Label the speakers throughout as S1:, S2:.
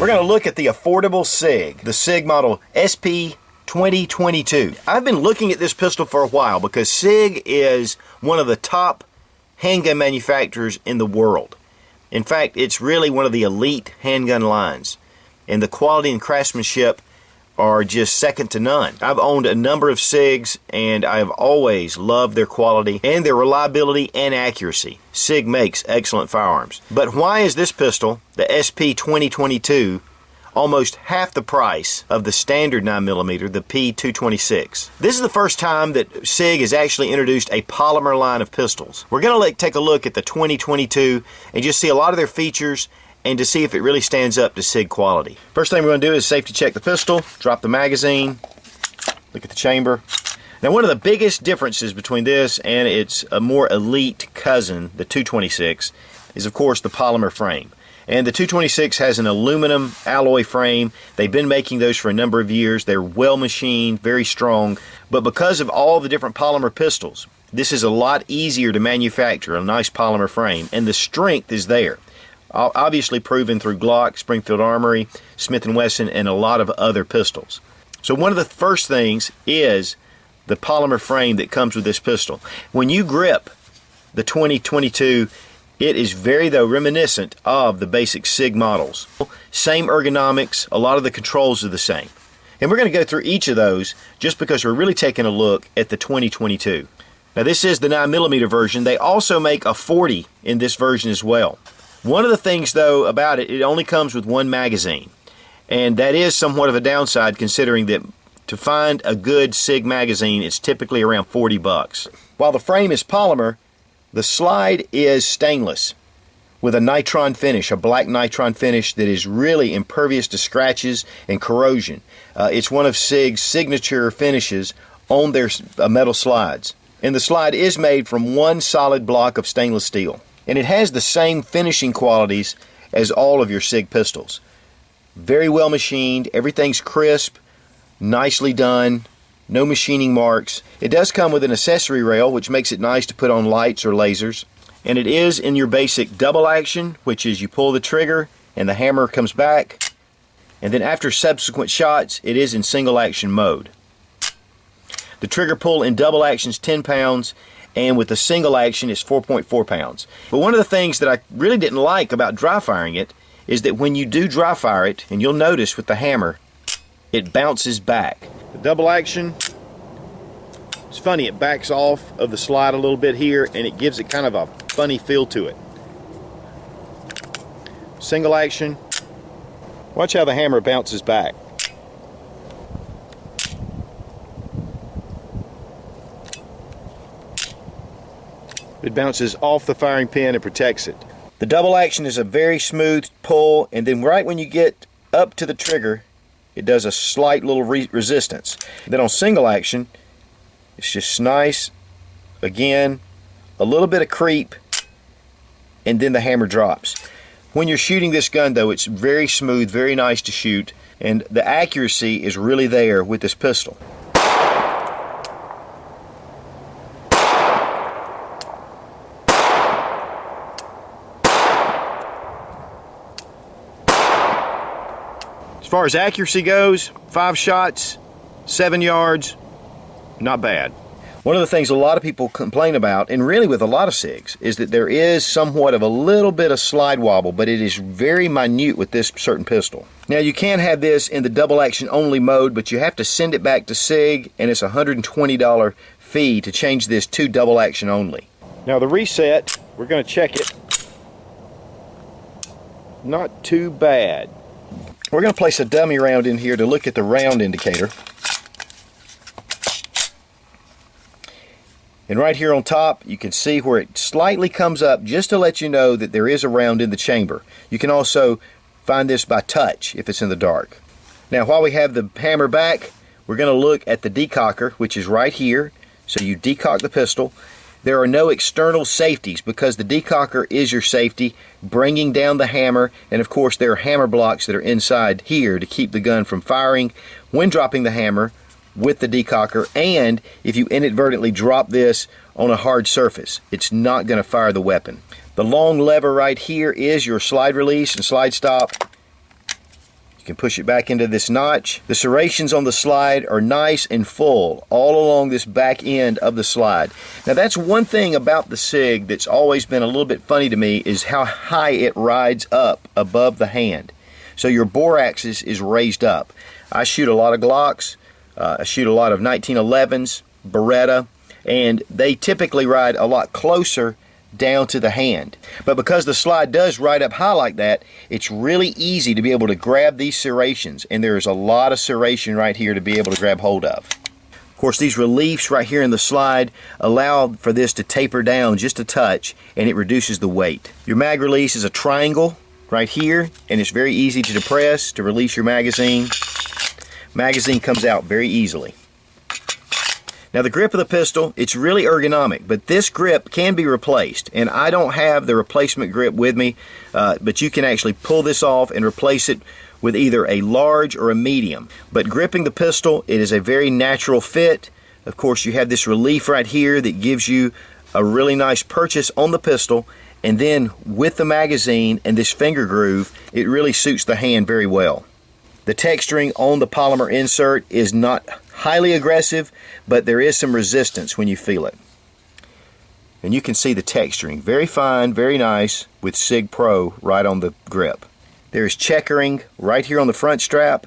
S1: We're going to look at the affordable Sig, the Sig model SP2022. I've been looking at this pistol for a while because Sig is one of the top handgun manufacturers in the world. In fact, it's really one of the elite handgun lines, and the quality and craftsmanship are just second to none. I've owned a number of Sigs, and I have always loved their quality and their reliability and accuracy. Sig makes excellent firearms. But why is this pistol, the SP2022, almost half the price of the standard 9mm, the P226? This is the first time that Sig has actually introduced a polymer line of pistols. We're going to take a look at the 2022 and just see a lot of their features and to see if it really stands up to Sig quality. First thing we're going to do is safety check the pistol, drop the magazine, look at the chamber. Now, one of the biggest differences between this and its a more elite cousin, the 226, is of course the polymer frame. And the 226 has an aluminum alloy frame. They've been making those for a number of years. They're well machined, very strong. But because of all the different polymer pistols, this is a lot easier to manufacture, a nice polymer frame, and the strength is there. Obviously proven through Glock, Springfield Armory, Smith & Wesson, and a lot of other pistols. So one of the first things is the polymer frame that comes with this pistol. When you grip the 2022, it is very, though, reminiscent of the basic Sig models. Same ergonomics, a lot of the controls are the same. And we're going to go through each of those just because we're really taking a look at the 2022. Now, this is the 9mm version. They also make a 40 in this version as well. One of the things, though, about it, it only comes with one magazine. And that is somewhat of a downside, considering that to find a good Sig magazine, it's typically around $40. While the frame is polymer, the slide is stainless with a nitron finish, a black nitron finish that is really impervious to scratches and corrosion. It's one of Sig's signature finishes on their metal slides. And the slide is made from one solid block of stainless steel. And it has the same finishing qualities as all of your Sig pistols. Very well machined, everything's crisp, nicely done, no machining marks. It does come with an accessory rail, which makes it nice to put on lights or lasers. And it is in your basic double action, which is you pull the trigger and the hammer comes back. And then after subsequent shots, it is in single action mode. The trigger pull in double action is 10 pounds, and with the single action it's 4.4 pounds. But one of the things that I really didn't like about dry firing it is that when you do dry fire it, and you'll notice with the hammer, it bounces back. The double action, it's funny, it backs off of the slide a little bit here and it gives it kind of a funny feel to it. Single action, watch how the hammer bounces back. It bounces off the firing pin and protects it. The double action is a very smooth pull, and then right when you get up to the trigger, it does a slight little resistance. Then on single action, it's just nice. Again, a little bit of creep, and then the hammer drops. When you're shooting this gun, though, it's very smooth, very nice to shoot, and the accuracy is really there with this pistol. As far as accuracy goes, 5 shots, 7 yards, not bad. One of the things a lot of people complain about, and really with a lot of Sigs, is that there is somewhat of a little bit of slide wobble, but it is very minute with this certain pistol. Now, you can have this in the double action only mode, but you have to send it back to Sig, and it's a $120 fee to change this to double action only. Now the reset, we're going to check it. Not too bad. We're going to place a dummy round in here to look at the round indicator. And right here on top, you can see where it slightly comes up just to let you know that there is a round in the chamber. You can also find this by touch if it's in the dark. Now, while we have the hammer back, we're going to look at the decocker, which is right here. So you decock the pistol. There are no external safeties because the decocker is your safety, bringing down the hammer, and of course there are hammer blocks that are inside here to keep the gun from firing when dropping the hammer with the decocker, and if you inadvertently drop this on a hard surface, it's not going to fire the weapon. The long lever right here is your slide release and slide stop, You can push it back into this notch. The serrations on the slide are nice and full all along this back end of the slide. Now that's one thing about the Sig that's always been a little bit funny to me, is how high it rides up above the hand. So your bore axis is raised up. I shoot a lot of Glocks, I shoot a lot of 1911s, Beretta, and they typically ride a lot closer down to the hand. But because the slide does ride up high like that, it's really easy to be able to grab these serrations, and there's a lot of serration right here to be able to grab hold of. Of course, these reliefs right here in the slide allow for this to taper down just a touch, and it reduces the weight. Your mag release is a triangle right here, and it's very easy to depress to release your magazine. Magazine comes out very easily. Now the grip of the pistol, it's really ergonomic, but this grip can be replaced, and I don't have the replacement grip with me, but you can actually pull this off and replace it with either a large or a medium. But gripping the pistol, it is a very natural fit. Of course, you have this relief right here that gives you a really nice purchase on the pistol, and then with the magazine and this finger groove, it really suits the hand very well. The texturing on the polymer insert is not highly aggressive, but there is some resistance when you feel it. And you can see the texturing. Very fine, very nice, with Sig Pro right on the grip. There is checkering right here on the front strap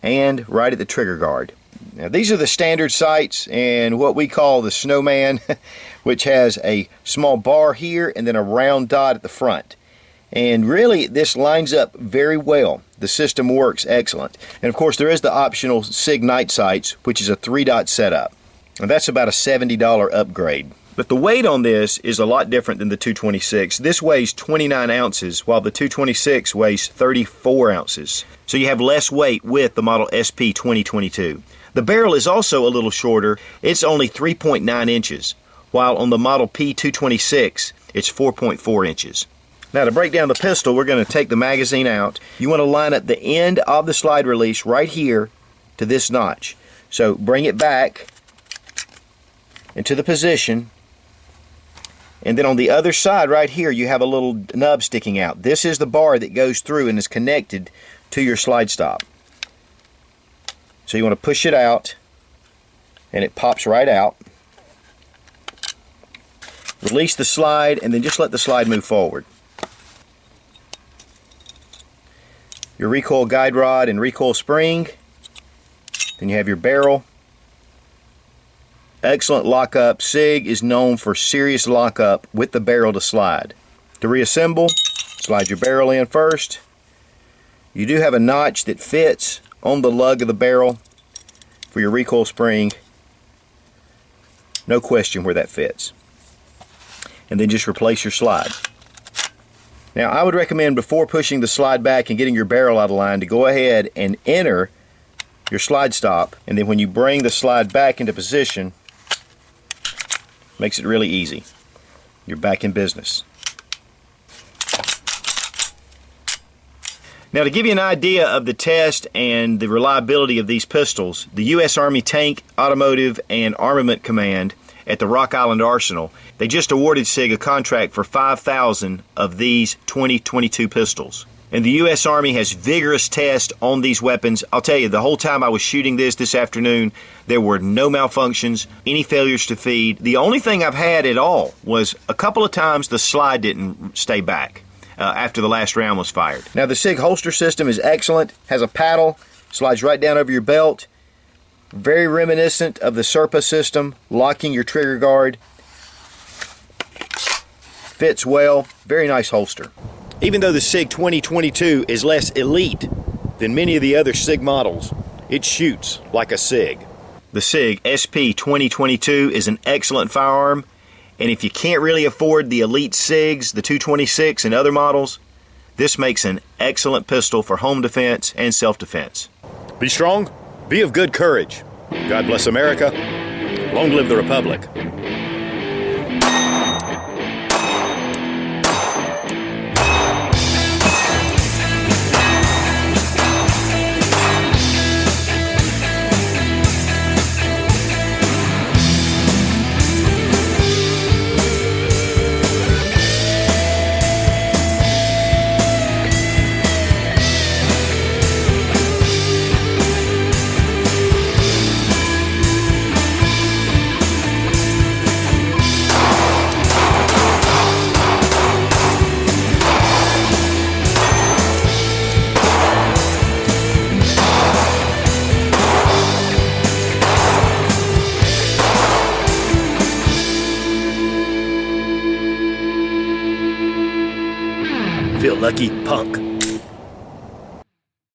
S1: and right at the trigger guard. Now these are the standard sights and what we call the Snowman, which has a small bar here and then a round dot at the front. And really this lines up very well. The system works excellent. And of course there is the optional Sig night sights, which is a 3-dot setup. And that's about a $70 upgrade. But the weight on this is a lot different than the 226. This weighs 29 ounces, while the 226 weighs 34 ounces. So you have less weight with the model SP2022. The barrel is also a little shorter. It's only 3.9 inches, while on the model P226, it's 4.4 inches. Now to break down the pistol, we're going to take the magazine out. You want to line up the end of the slide release right here to this notch. So bring it back into the position, and then on the other side right here you have a little nub sticking out. This is the bar that goes through and is connected to your slide stop. So you want to push it out and it pops right out. Release the slide and then just let the slide move forward. Your recoil guide rod and recoil spring. Then you have your barrel. Excellent lockup. Sig is known for serious lockup with the barrel to slide. To reassemble, slide your barrel in first. You do have a notch that fits on the lug of the barrel for your recoil spring. No question where that fits. And then just replace your slide. Now I would recommend, before pushing the slide back and getting your barrel out of line, to go ahead and enter your slide stop, and then when you bring the slide back into position, makes it really easy. You're back in business. Now to give you an idea of the test and the reliability of these pistols, the U.S. Army Tank, Automotive, and Armament Command at the Rock Island Arsenal, they just awarded Sig a contract for 5,000 of these 2022 pistols. And the U.S. Army has vigorous tests on these weapons. I'll tell you, the whole time I was shooting this afternoon, there were no malfunctions, any failures to feed. The only thing I've had at all was a couple of times the slide didn't stay back after the last round was fired. Now the Sig holster system is excellent, has a paddle, slides right down over your belt. Very reminiscent of the Serpa system, locking your trigger guard. Fits well, very nice holster. Even though the Sig 2022 is less elite than many of the other Sig models, it shoots like a Sig. The Sig SP2022 is an excellent firearm, and if you can't really afford the elite Sigs, the 226 and other models, this makes an excellent pistol for home defense and self-defense. Be strong, be of good courage. God bless America. Long live the Republic.
S2: lucky punk.